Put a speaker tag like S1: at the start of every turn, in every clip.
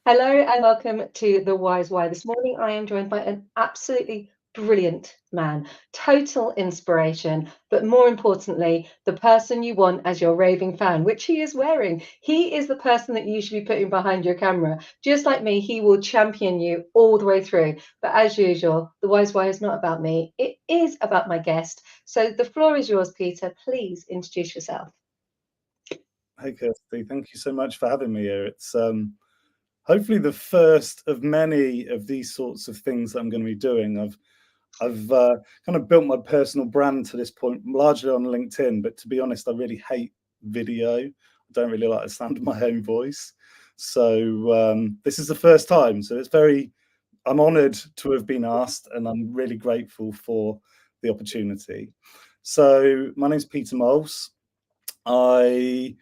S1: Hello and welcome to The Wise Why. This morning I am joined by an absolutely brilliant man, total inspiration, but more importantly, the person you want as your raving fan, which he is wearing. He is the person that you should be putting behind your camera. Just like me, he will champion you all the way through. But as usual, The Wise Why is not about me. It is about my guest. So the floor is yours, Peter. Please introduce yourself.
S2: Hey, Kirsty. Thank you so much for having me here. It's hopefully the first of many of these sorts of things that I'm going to be doing. I've kind of built my personal brand to this point, largely on LinkedIn. But to be honest, I really hate video. I don't really like the sound of my own voice. So this is the first time. So I'm honoured to have been asked, and I'm really grateful for the opportunity. So my name's Peter Moles. I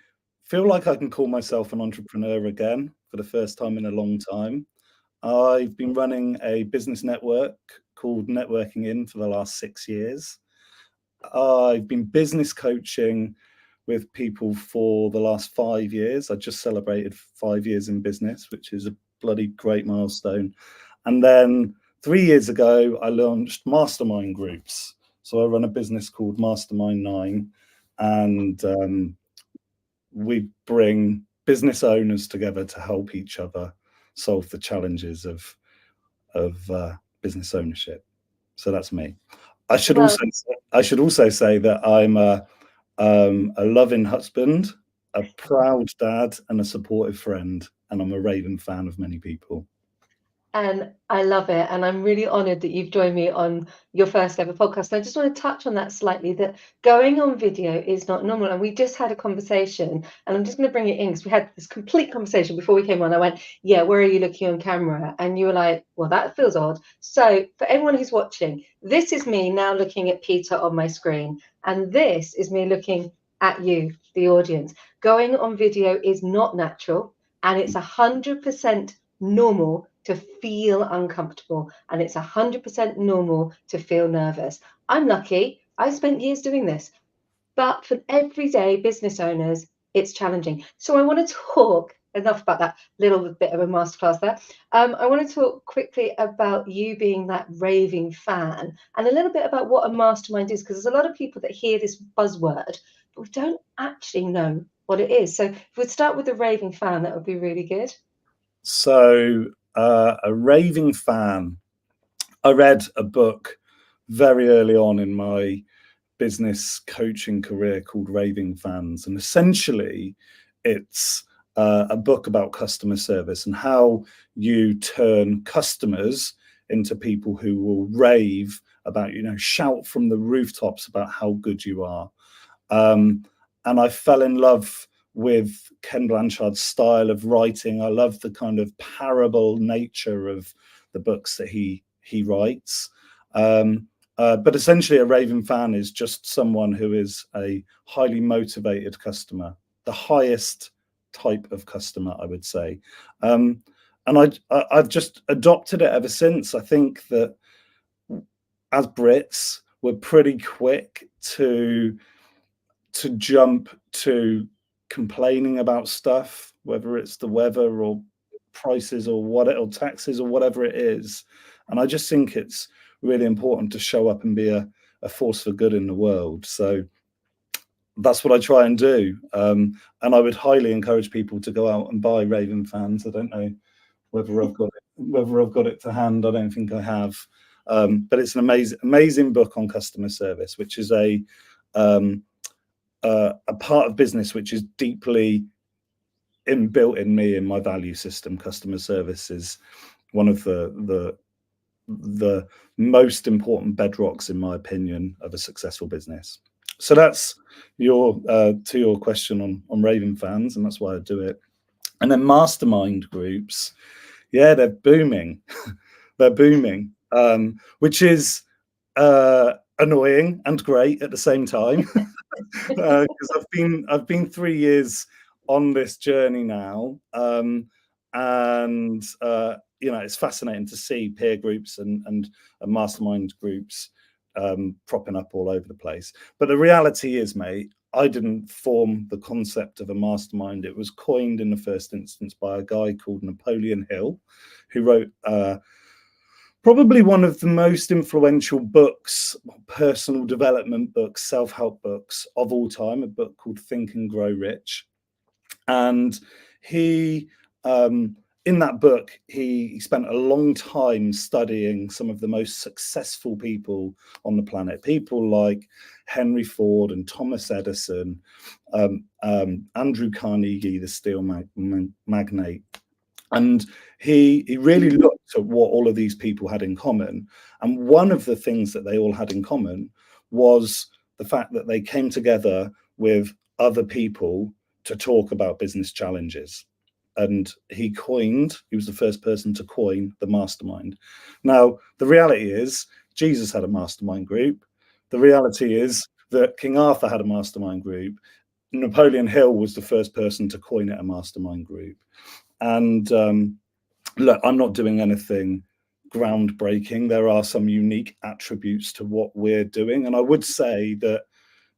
S2: feel like I can call myself an entrepreneur again for the first time in a long time. I've been running a business network called Networking In for the last 6 years. I've been business coaching with people for the last 5 years. I just celebrated 5 years in business, which is a bloody great milestone. And then 3 years ago, I launched MasterMind groups. So I run a business called MasterMind 9, and we bring business owners together to help each other solve the challenges of business ownership. So that's me. I should also say that I'm a loving husband, a proud dad, and a supportive friend, and I'm a raving fan of many people.
S1: And I love it. And I'm really honored that you've joined me on your first ever podcast. And I just want to touch on that slightly, that going on video is not normal. And we just had a conversation, and I'm just going to bring it in because we had this complete conversation before we came on. I went, yeah, where are you looking on camera? And you were like, well, that feels odd. So for everyone who's watching, this is me now looking at Peter on my screen. And this is me looking at you, the audience. Going on video is not natural, and it's 100% normal to feel uncomfortable, and it's 100% normal to feel nervous. I'm lucky. I spent years doing this, but for everyday business owners, it's challenging. So I want to talk enough about that little bit of a masterclass there. I want to talk quickly about you being that raving fan, and a little bit about what a mastermind is, because there's a lot of people that hear this buzzword, but we don't actually know what it is. So if we'd start with the raving fan, that would be really good.
S2: So a raving fan. I read a book very early on in my business coaching career called Raving Fans, and essentially it's a book about customer service and how you turn customers into people who will rave about, shout from the rooftops about how good you are. And I fell in love with Ken Blanchard's style of writing. I love the kind of parable nature of the books that he writes. But essentially a raving fan is just someone who is a highly motivated customer, the highest type of customer, I would say. And I've just adopted it ever since. I think that as Brits, we're pretty quick to jump to complaining about stuff, whether it's the weather or prices or or taxes or whatever it is. And I just think it's really important to show up and be a force for good in the world. So that's what I try and do. And I would highly encourage people to go out and buy Raving Fans. I don't know whether I've got it to hand. I don't think I have. But it's an amazing book on customer service, which is a part of business which is deeply inbuilt in me, in my value system. Customer service is one of the most important bedrocks, in my opinion, of a successful business. So that's to your question on Raving Fans, and that's why I do it. And then mastermind groups, yeah, they're booming. They're booming, which is annoying and great at the same time. Because I've been 3 years on this journey now, and it's fascinating to see peer groups and mastermind groups propping up all over the place. But the reality is, mate, I didn't form the concept of a mastermind. It was coined in the first instance by a guy called Napoleon Hill, who wrote probably one of the most influential books, personal development books, self-help books of all time, a book called Think and Grow Rich. And he, in that book, he spent a long time studying some of the most successful people on the planet, people like Henry Ford and Thomas Edison, Andrew Carnegie, the steel magnate. And he really looked at what all of these people had in common. And one of the things that they all had in common was the fact that they came together with other people to talk about business challenges. And he was the first person to coin the mastermind. Now, the reality is Jesus had a mastermind group. The reality is that King Arthur had a mastermind group. Napoleon Hill was the first person to coin it a mastermind group. And look, I'm not doing anything groundbreaking. There are some unique attributes to what we're doing. And I would say that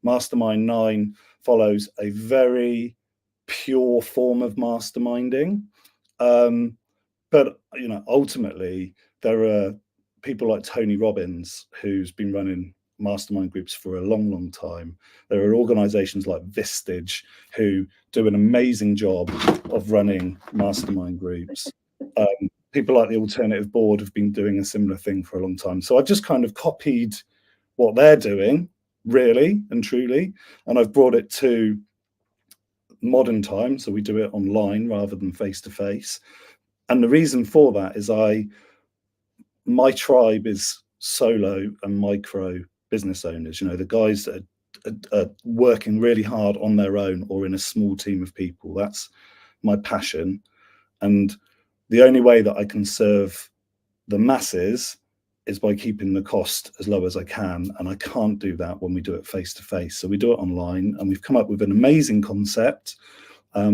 S2: Mastermind 9 follows a very pure form of masterminding. But, ultimately, there are people like Tony Robbins, who's been running mastermind groups for a long, long time. There are organizations like Vistage who do an amazing job of running mastermind groups. People like the Alternative Board have been doing a similar thing for a long time. So I've just kind of copied what they're doing, really and truly, and I've brought it to modern times. So we do it online rather than face to face. And the reason for that is my tribe is solo and micro business owners, the guys that are working really hard on their own or in a small team of people. That's my passion. And the only way that I can serve the masses is by keeping the cost as low as I can. And I can't do that when we do it face to face. So we do it online, and we've come up with an amazing concept,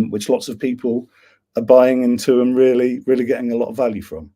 S2: which lots of people are buying into and really, really getting a lot of value from.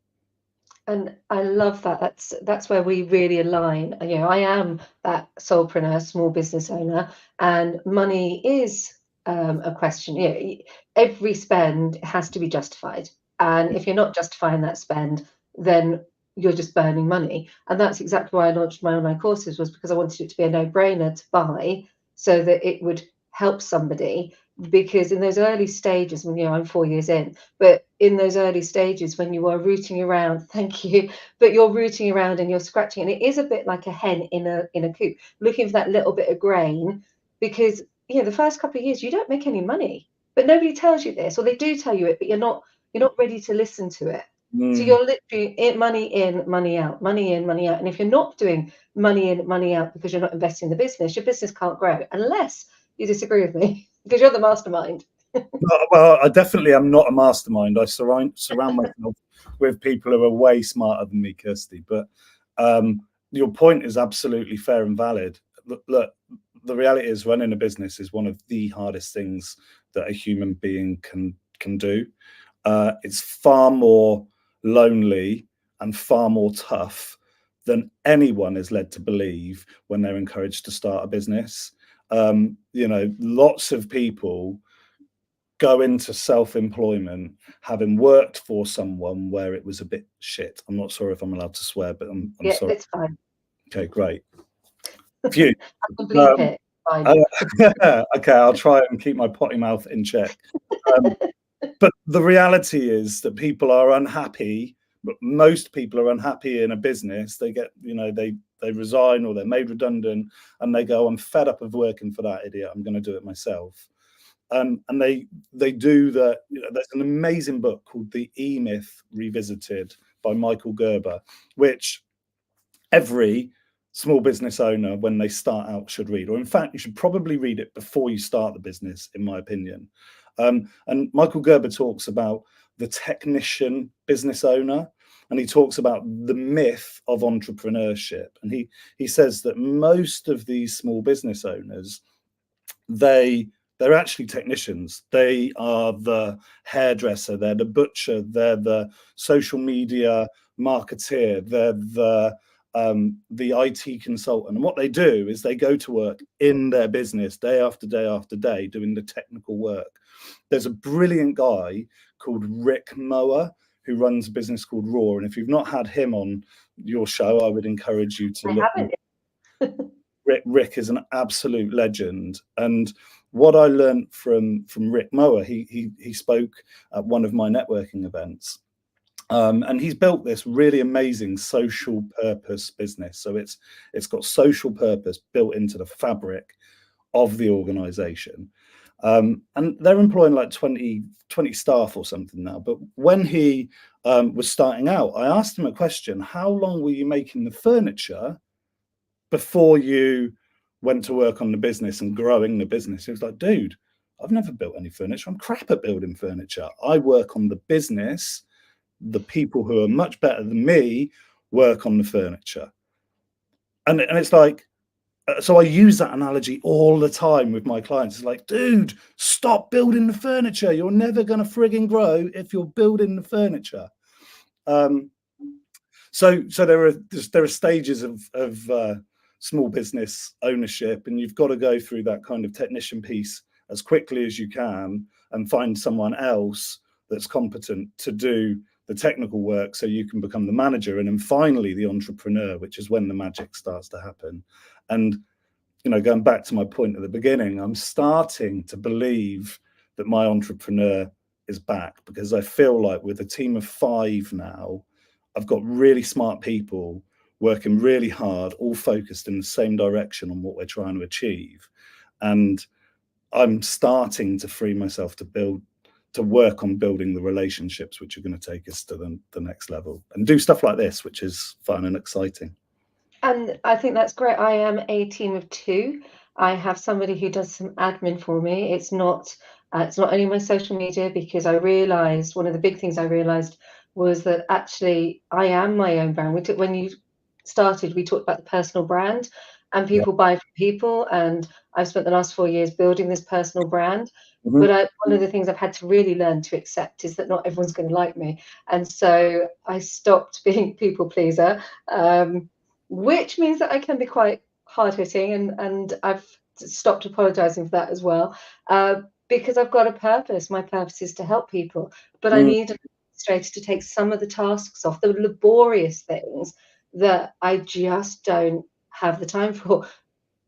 S1: And I love that. That's where we really align. I am that solopreneur, small business owner, and money is a question. Every spend has to be justified. And if you're not justifying that spend, then you're just burning money. And that's exactly why I launched my online courses, was because I wanted it to be a no-brainer to buy so that it would help somebody. Because in those early stages, I'm 4 years in, but in those early stages when you are rooting around, thank you, but you're rooting around and you're scratching, and it is a bit like a hen in a coop, looking for that little bit of grain, because the first couple of years you don't make any money, but nobody tells you this, or they do tell you it, but you're not ready to listen to it. So you're literally money in, money out, money in, money out. And if you're not doing money in, money out because you're not investing in the business, your business can't grow, unless you disagree with me, because you're the mastermind.
S2: Well, I definitely am not a mastermind. I surround myself with people who are way smarter than me, Kirsty. But your point is absolutely fair and valid. Look, the reality is running a business is one of the hardest things that a human being can do. It's far more lonely and far more tough than anyone is led to believe when they're encouraged to start a business. Lots of people go into self-employment having worked for someone where it was a bit shit. I'm not sure if I'm allowed to swear, but I'm sorry.
S1: It's fine.
S2: Okay, great. Phew.
S1: I can bleep it. Fine.
S2: Okay, I'll try and keep my potty mouth in check. But the reality is that people are unhappy. But most people are unhappy in a business. They get, they resign or they're made redundant, and they go, I'm fed up of working for that idiot. I'm going to do it myself. And they do that. There's an amazing book called The E-Myth Revisited by Michael Gerber, which every small business owner, when they start out, should read. Or in fact, you should probably read it before you start the business, in my opinion. And Michael Gerber talks about the technician business owner, and he talks about the myth of entrepreneurship. And he says that most of these small business owners, they're actually technicians. They are the hairdresser, they're the butcher, they're the social media marketeer, they're the the IT consultant. And what they do is they go to work in their business day after day after day doing the technical work. There's a brilliant guy called Rick Mower who runs a business called Raw. And if you've not had him on your show, I would encourage you to look. Rick is an absolute legend. And what I learned from Rick Mower, he spoke at one of my networking events. And he's built this really amazing social purpose business. So it's got social purpose built into the fabric of the organization. And they're employing like 20 staff or something now. But when he was starting out, I asked him a question: how long were you making the furniture before you went to work on the business and growing the business? He was like, dude, I've never built any furniture. I'm crap at building furniture. I work on the business. The people who are much better than me work on the furniture. And it's like, so I use that analogy all the time with my clients. It's like, dude, stop building the furniture. You're never going to frigging grow if you're building the furniture. So there are stages of small business ownership, and you've got to go through that kind of technician piece as quickly as you can and find someone else that's competent to do the technical work so you can become the manager, and then finally the entrepreneur, which is when the magic starts to happen. And, you know, going back to my point at the beginning, I'm starting to believe that my entrepreneur is back, because I feel like with a team of 5 now, I've got really smart people working really hard, all focused in the same direction on what we're trying to achieve. And I'm starting to free myself to work on building the relationships which are going to take us to the next level, and do stuff like this, which is fun and exciting.
S1: And I think that's great. I am a team of 2. I have somebody who does some admin for me. It's not only my social media, because I realized one of the big things I realized was that actually I am my own brand. When you started, we talked about the personal brand, and people buy from people. And I've spent the last 4 years building this personal brand.
S2: Mm-hmm.
S1: But one of the things I've had to really learn to accept is that not everyone's going to like me. And so I stopped being people pleaser, which means that I can be quite hard hitting, and I've stopped apologizing for that as well, because I've got a purpose. My purpose is to help people, but I need an administrator to take some of the tasks off, the laborious things that I just don't have the time for.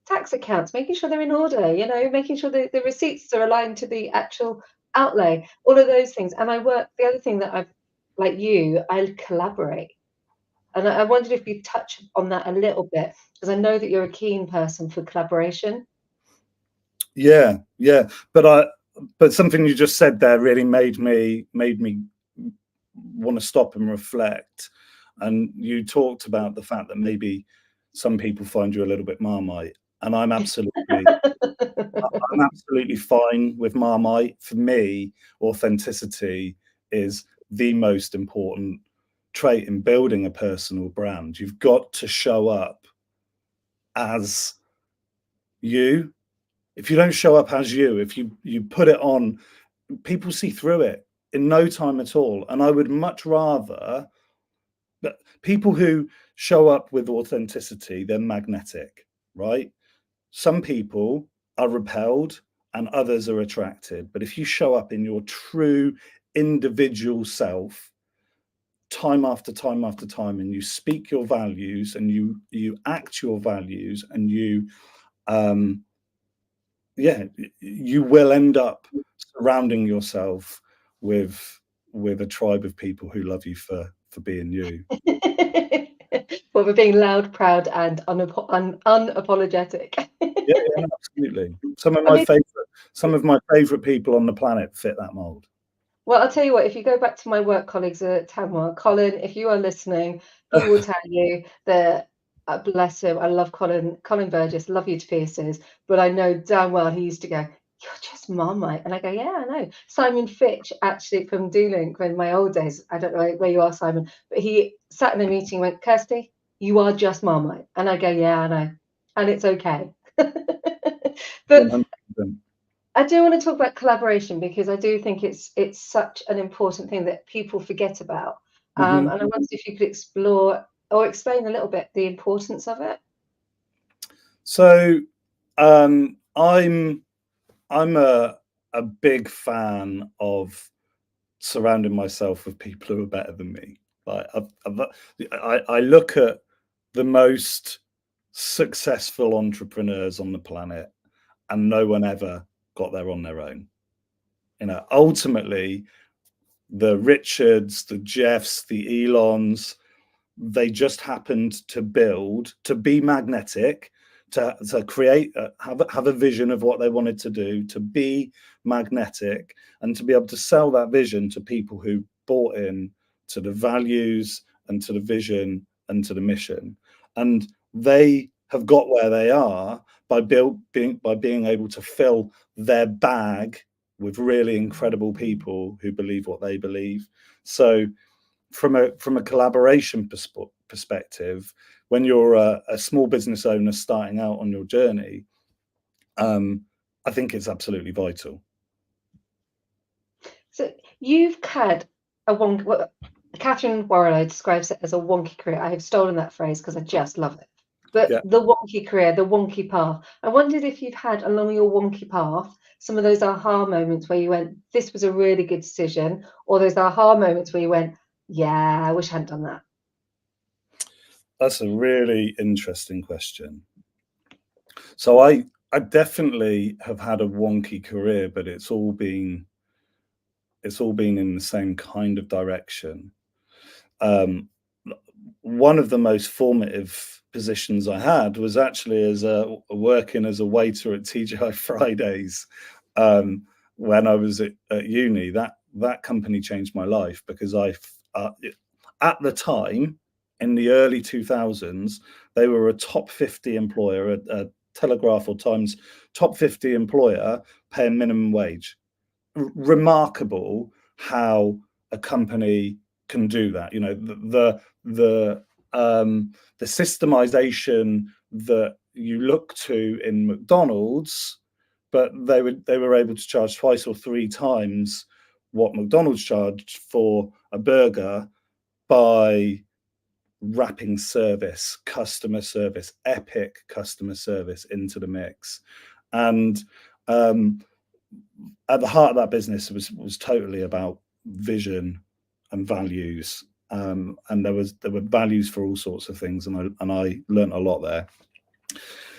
S1: Tax accounts, making sure they're in order, you know, making sure that the receipts are aligned to the actual outlay, all of those things. And the other thing that like you, I collaborate. And I wondered if you touch on that a little bit, because I know that you're a keen person for collaboration.
S2: Yeah. But something you just said there really made me want to stop and reflect. And you talked about the fact that maybe some people find you a little bit Marmite, and I'm absolutely fine with Marmite. For me, authenticity is the most important trait in building a personal brand. You've got to show up as you. If you don't show up as you, if you put it on, people see through it in no time at all. And I would much rather that people who show up with authenticity, they're magnetic, right? Some people are repelled and others are attracted. But if you show up in your true individual self, time after time after time, and you speak your values and you act your values, and you will end up surrounding yourself with a tribe of people who love you for being you.
S1: Well, we're being loud, proud, and unapologetic.
S2: Yeah, absolutely. Some of my favorite people on the planet fit that mold.
S1: Well, I'll tell you what, if you go back to my work colleagues at Tamworth, Colin, if you are listening, he will tell you that, bless him, I love Colin Burgess, love you to pieces, but I know damn well he used to go, you're just Marmite. And I go, yeah, I know. Simon Fitch, actually, from D-Link, in my old days, I don't know where you are, Simon, but he sat in a meeting and went, Kirsty, you are just Marmite. And I go, yeah, I know. And it's okay. But
S2: 100%.
S1: I do want to talk about collaboration, because I do think it's such an important thing that people forget about. And I wondered if you could explore or explain a little bit the importance of it?
S2: So I'm a big fan of surrounding myself with people who are better than me. Like I look at the most successful entrepreneurs on the planet, and no one ever got there on their own. Ultimately, the Richards, the Jeffs, the Elons, they just happened to be magnetic, to create, have a vision of what they wanted to do, to be magnetic, and to be able to sell that vision to people who bought in to the values and to the vision and to the mission. And they have got where they are by being able to fill their bag with really incredible people who believe what they believe. So from a collaboration perspective, when you're a small business owner starting out on your journey, I think it's absolutely vital.
S1: So you've had a wonky, well, Catherine Warrelow describes it as a wonky career. I have stolen that phrase because I just love it. But
S2: Yeah.
S1: the wonky career, the wonky path. I wondered if you've had along your wonky path some of those aha moments where you went, this was a really good decision, or those aha moments where you went, yeah, I wish I hadn't done that.
S2: That's a really interesting question. So I definitely have had a wonky career, but it's all been in the same kind of direction. One of the most formative positions I had was actually as working as a waiter at TGI Fridays when I was at uni. That company changed my life because at the time, in the early 2000s, they were a top 50 employer, a Telegraph or Times top 50 employer paying minimum wage. Remarkable how a company can do that. The systemization that you look to in McDonald's, but they were able to charge twice or three times what McDonald's charged for a burger by wrapping customer service, epic customer service into the mix. And at the heart of that business was totally about vision and values. And there were values for all sorts of things, and I learned a lot there.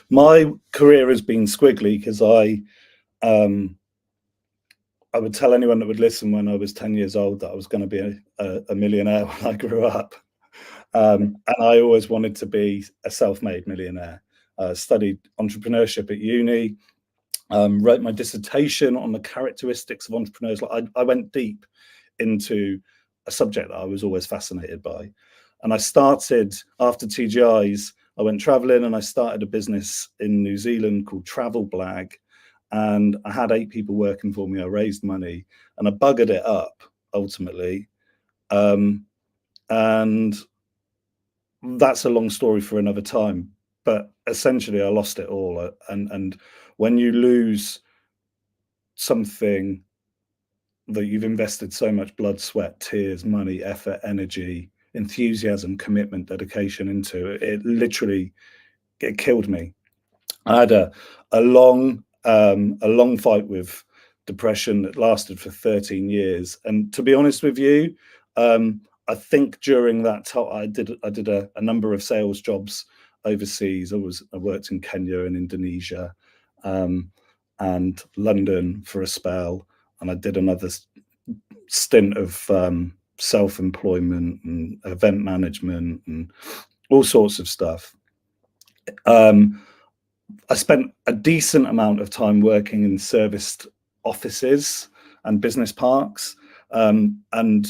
S2: My career has been squiggly because I would tell anyone that would listen when I was 10 years old that I was going to be a millionaire when I grew up. And I always wanted to be a self-made millionaire. Studied entrepreneurship at uni, wrote my dissertation on the characteristics of entrepreneurs. I went deep into a subject that I was always fascinated by. And I started, after TGI's, I went traveling and I started a business in New Zealand called Travel Blag. And I had 8 people working for me. I raised money and I buggered it up ultimately. And that's a long story for another time. But essentially, I lost it all. And when you lose something that you've invested so much blood, sweat, tears, money, effort, energy, enthusiasm, commitment, dedication into, it literally, it killed me. I had a long fight with depression that lasted for 13 years. And to be honest with you, I think during that time I did a number of sales jobs overseas. I worked in Kenya and Indonesia, and London for a spell, and I did another stint of self-employment and event management and all sorts of stuff. I spent a decent amount of time working in serviced offices and business parks, and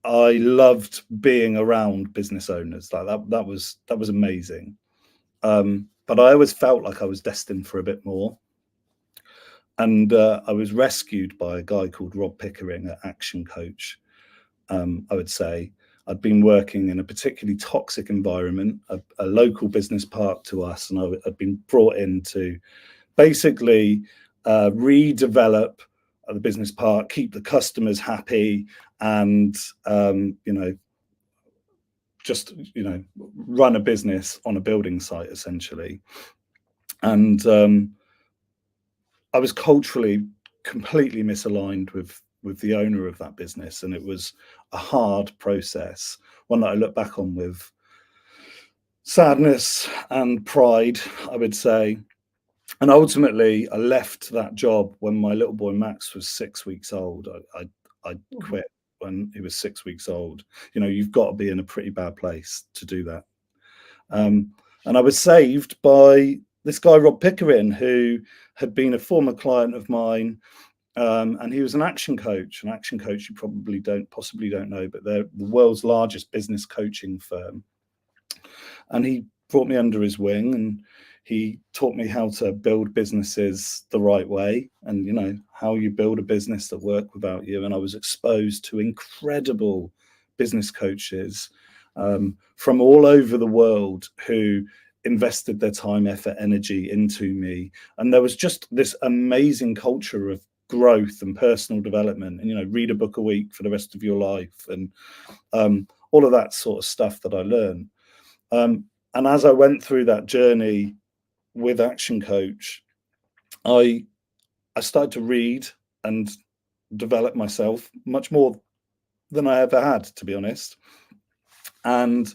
S2: I loved being around business owners. Like that was amazing. But I always felt like I was destined for a bit more. And I was rescued by a guy called Rob Pickering, an action coach. I would say I'd been working in a particularly toxic environment, a local business park to us, and I'd been brought in to basically redevelop the business park, keep the customers happy, and just, you know, run a business on a building site essentially. And I was culturally completely misaligned with the owner of that business, and it was a hard process, one that I look back on with sadness and pride, I would say. And ultimately, I left that job when my little boy Max was 6 weeks old. I quit when he was 6 weeks old. You know, you've got to be in a pretty bad place to do that. And I was saved by this guy, Rob Pickering, who had been a former client of mine. And he was an action coach. An action coach, you possibly don't know, but they're the world's largest business coaching firm. And he brought me under his wing, and he taught me how to build businesses the right way, and, you know, how you build a business that work without you. And I was exposed to incredible business coaches from all over the world who invested their time, effort, energy into me. And there was just this amazing culture of growth and personal development, and, you know, read a book a week for the rest of your life, and all of that sort of stuff that I learned. And as I went through that journey with Action Coach, I started to read and develop myself much more than I ever had, to be honest. And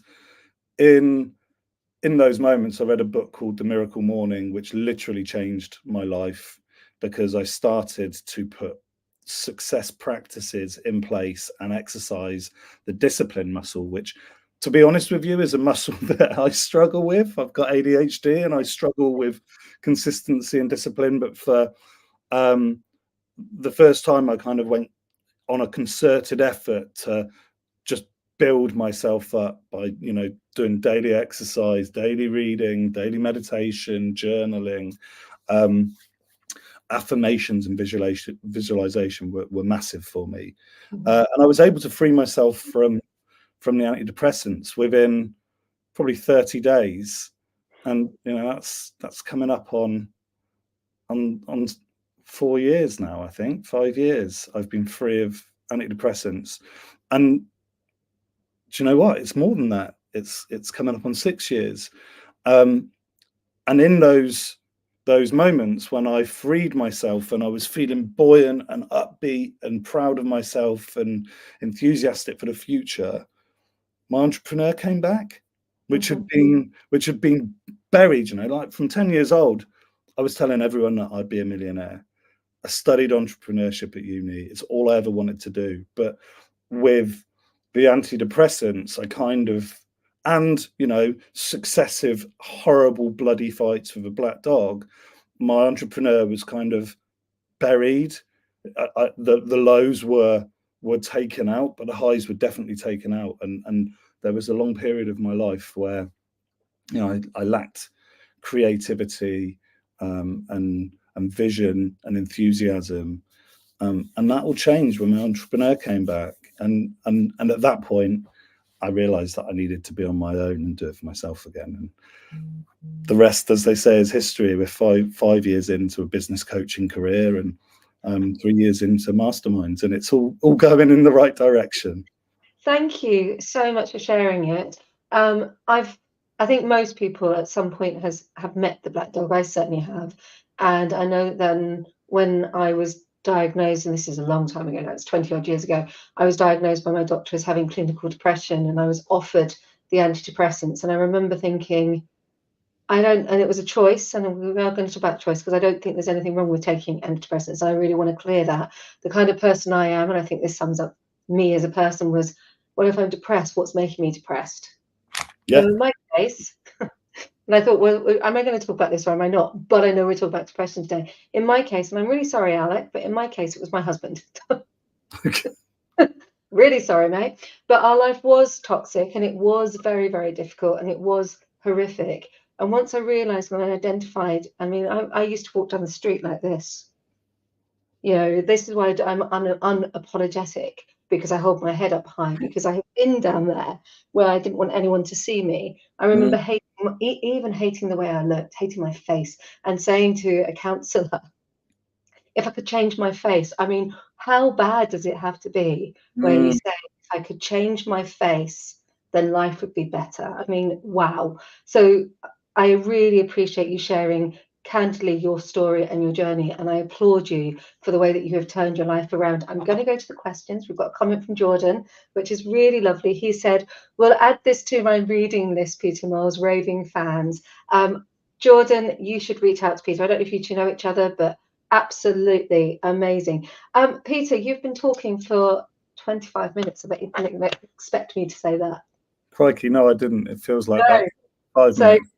S2: in those moments, I read a book called The Miracle Morning, which literally changed my life, because I started to put success practices in place and exercise the discipline muscle, which, to be honest with you, is a muscle that I struggle with. I've got ADHD and I struggle with consistency and discipline. But for the first time, I kind of went on a concerted effort to just build myself up by, you know, doing daily exercise, daily reading, daily meditation, journaling. Affirmations and visualization were massive for me. And I was able to free myself from the antidepressants within probably 30 days. And, you know, that's coming up on 4 years now, I think. 5 years I've been free of antidepressants. And do you know what? It's more than that. It's coming up on 6 years. And in those moments when I freed myself and I was feeling buoyant and upbeat and proud of myself and enthusiastic for the future, my entrepreneur came back, which had been buried. You know, like from 10 years old, I was telling everyone that I'd be a millionaire. I studied entrepreneurship at uni. It's all I ever wanted to do. But with the antidepressants, I kind of, and, you know, successive horrible bloody fights with a black dog, my entrepreneur was kind of buried. The lows were taken out, but the highs were definitely taken out. And there was a long period of my life where, you know, I lacked creativity and vision and enthusiasm. And that all changed when my entrepreneur came back. And at that point, I realized that I needed to be on my own and do it for myself again. And the rest, as they say, is history. We're five years into a business coaching career and 3 years into MasterMinds, and it's all going in the right direction.
S1: Thank you so much for sharing it. I think most people at some point have met the black dog. I certainly have. And I know then when I was diagnosed, and this is a long time ago now, it's 20 odd years ago, I was diagnosed by my doctor as having clinical depression, and I was offered the antidepressants. And I remember thinking, and it was a choice, and we are going to talk about choice, because I don't think there's anything wrong with taking antidepressants. I really want to clear that. The kind of person I am, and I think this sums up me as a person, was, what if I'm depressed? What's making me depressed?
S2: Yeah.
S1: So in my case, and I thought, well, am I going to talk about this or am I not? But I know we're talking about depression today. In my case, and I'm really sorry, Alec, but in my case, it was my husband.
S2: Okay.
S1: Really sorry, mate. But our life was toxic, and it was very, very difficult, and it was horrific. And once I realized, when I identified, I mean, I used to walk down the street like this. You know, this is why I'm unapologetic, because I hold my head up high, because I have been down there where I didn't want anyone to see me. I remember even hating the way I looked, hating my face, and saying to a counsellor, if I could change my face. I mean, how bad does it have to be where you say, if I could change my face, then life would be better. I mean, wow. So I really appreciate you sharing candidly your story and your journey, and I applaud you for the way that you have turned your life around. I'm going to go to the questions. We've got a comment from Jordan, which is really lovely. He said, we'll add this to my reading list, Peter Miles, Raving Fans. Jordan, you should reach out to Peter. I don't know if you two know each other, but absolutely amazing. Peter, you've been talking for 25 minutes. I bet you didn't expect me to say that.
S2: Crikey, no, I didn't. It feels like
S1: No.
S2: that 5
S1: So
S2: minutes.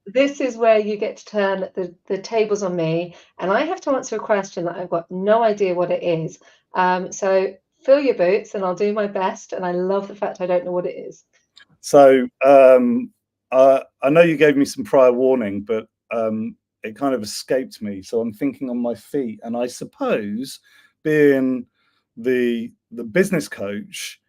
S1: this is where you get to turn the tables on me, and I have to answer a question that I've got no idea what it is. So fill your boots, and I'll do my best. And I love the fact I don't know what it is.
S2: So I know you gave me some prior warning, but it kind of escaped me. So I'm thinking on my feet, and I suppose, being the business coach,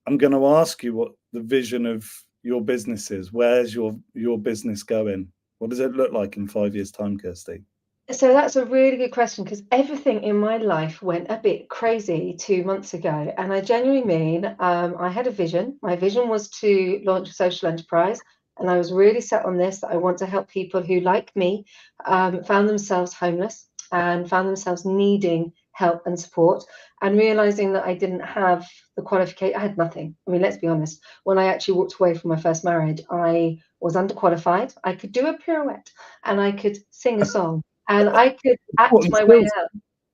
S2: I'm going to ask you what the vision of your business is. Where's your business going? What does it look like in 5 years' time, Kirsty?
S1: So that's a really good question, because everything in my life went a bit crazy 2 months ago. And I genuinely mean, I had a vision. My vision was to launch a social enterprise. And I was really set on this, that I want to help people who, like me, found themselves homeless and found themselves needing help and support, and realizing that I didn't have the qualification. I had nothing. I mean, let's be honest. When I actually walked away from my first marriage, I was underqualified. I could do a pirouette and I could sing a song and I could act my way out.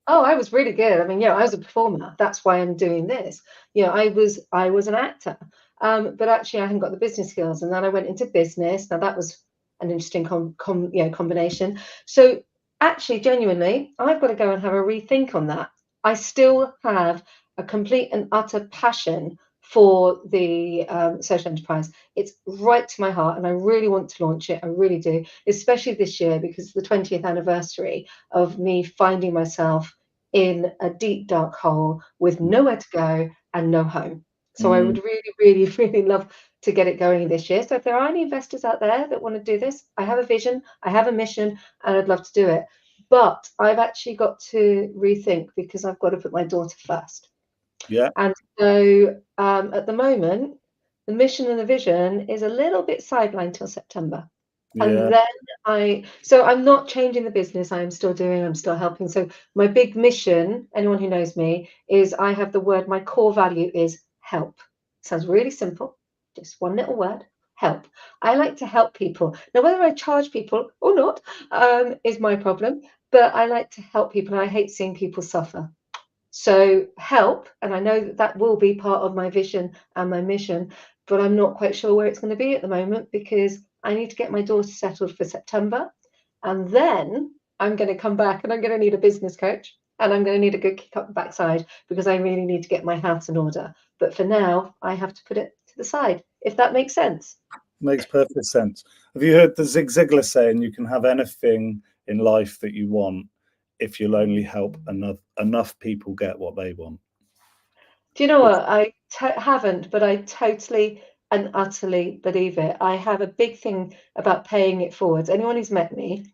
S1: Oh, I was really good. I mean, I was a performer. That's why I'm doing this. I was an actor. But actually I hadn't got the business skills. And then I went into business. Now that was an interesting combination. So actually, genuinely, I've got to go and have a rethink on that. I still have a complete and utter passion for the social enterprise. It's right to my heart, and I really want to launch it. I really do, especially this year, because it's the 20th anniversary of me finding myself in a deep, dark hole with nowhere to go and no home. So I would really, really, really love to get it going this year. So if there are any investors out there that want to do this, I have a vision, I have a mission, and I'd love to do it. But I've actually got to rethink, because I've got to put my daughter first.
S2: Yeah.
S1: And so at the moment, the mission and the vision is a little bit sidelined till September.
S2: Yeah.
S1: And then so I'm not changing the business. I'm still helping. So my big mission, anyone who knows me, is I have the word, my core value is help. Sounds really simple. Just one little word, help. I like to help people. Now, whether I charge people or not is my problem, but I like to help people, and I hate seeing people suffer. So help, and I know that will be part of my vision and my mission, but I'm not quite sure where it's going to be at the moment, because I need to get my daughter settled for September, and then I'm going to come back and I'm going to need a business coach, and I'm going to need a good kick up the backside, because I really need to get my house in order. But for now, I have to put it to the side, if that makes sense.
S2: Makes perfect sense. Have you heard the Zig Ziglar saying, you can have anything in life that you want if you'll only help enough people get what they want?
S1: Do you know what? I haven't, but I totally and utterly believe it. I have a big thing about paying it forwards. Anyone who's met me,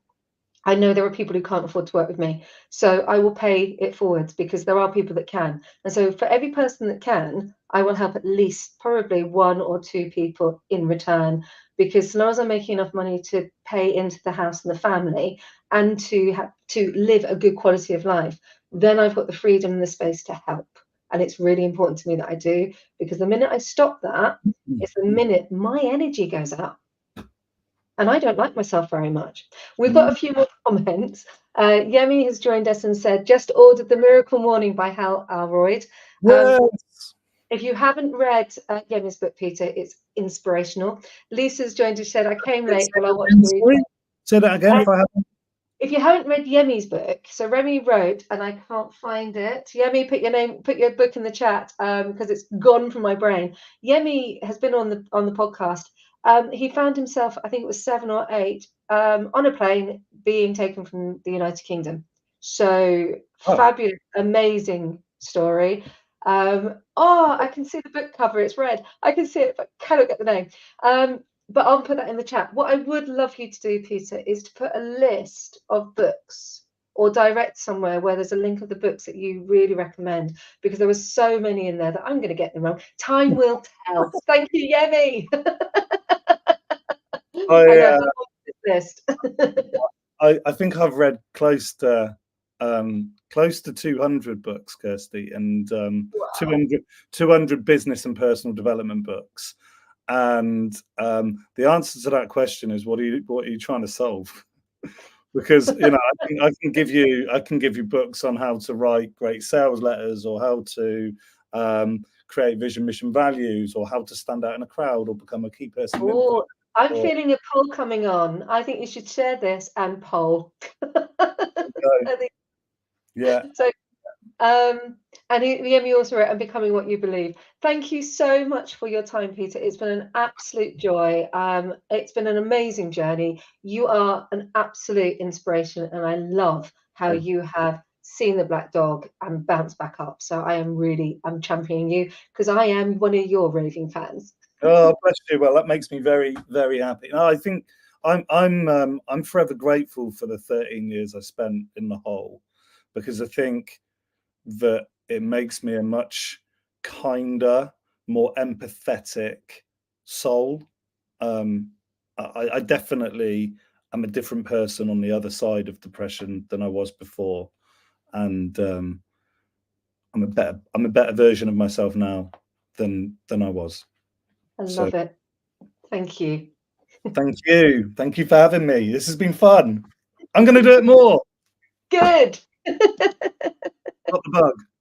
S1: I know there are people who can't afford to work with me. So I will pay it forwards, because there are people that can. And so for every person that can, I will help at least probably 1 or 2 people in return, because as long as I'm making enough money to pay into the house and the family, and to live a good quality of life, then I've got the freedom and the space to help. And it's really important to me that I do, because the minute I stop that, it's the minute my energy goes up. And I don't like myself very much. We've got a few more comments. Yemi has joined us and said, just ordered The Miracle Morning by Hal Elroyd. If you haven't read Yemi's book, Peter, it's inspirational. Lisa's joined us, said, I came late, but I watched the replay.
S2: Say that again if I haven't.
S1: If you haven't read Yemi's book, so Remy wrote, and I can't find it. Yemi, put your book in the chat, because it's gone from my brain. Yemi has been on the podcast. He found himself, I think it was 7 or 8, on a plane being taken from the United Kingdom. So fabulous, amazing story. I can see the book cover. It's red. I can see it, but cannot get the name. But I'll put that in the chat. What I would love you to do, Peter, is to put a list of books or direct somewhere where there's a link of the books that you really recommend, because there were so many in there that I'm going to get them wrong. Time will tell. Thank you, Yemi. I know, put on this list.
S2: I think I've read close to 200 books, Kirsty, and
S1: Wow.
S2: 200 business and personal development books. And the answer to that question is, what are you trying to solve? Because I can give you books on how to write great sales letters, or how to create vision, mission, values, or how to stand out in a crowd, or become a key person.
S1: Oh, I'm feeling a poll coming on. I think you should share this and poll. I think,
S2: yeah.
S1: So, and Yemi also wrote, "And becoming what you believe." Thank you so much for your time, Peter. It's been an absolute joy. It's been an amazing journey. You are an absolute inspiration, and I love how you have seen the black dog and bounced back up. So I'm championing you, because I am one of your raving fans.
S2: Oh, bless you. Well, that makes me very, very happy. No, I think I'm forever grateful for the 13 years I spent in the hole, because I think that it makes me a much kinder, more empathetic soul. I definitely am a different person on the other side of depression than I was before, and I'm a better version of myself now than I was.
S1: I love it. Thank you.
S2: Thank you. Thank you for having me. This has been fun. I'm going to do it more.
S1: Good.
S2: Got the bug.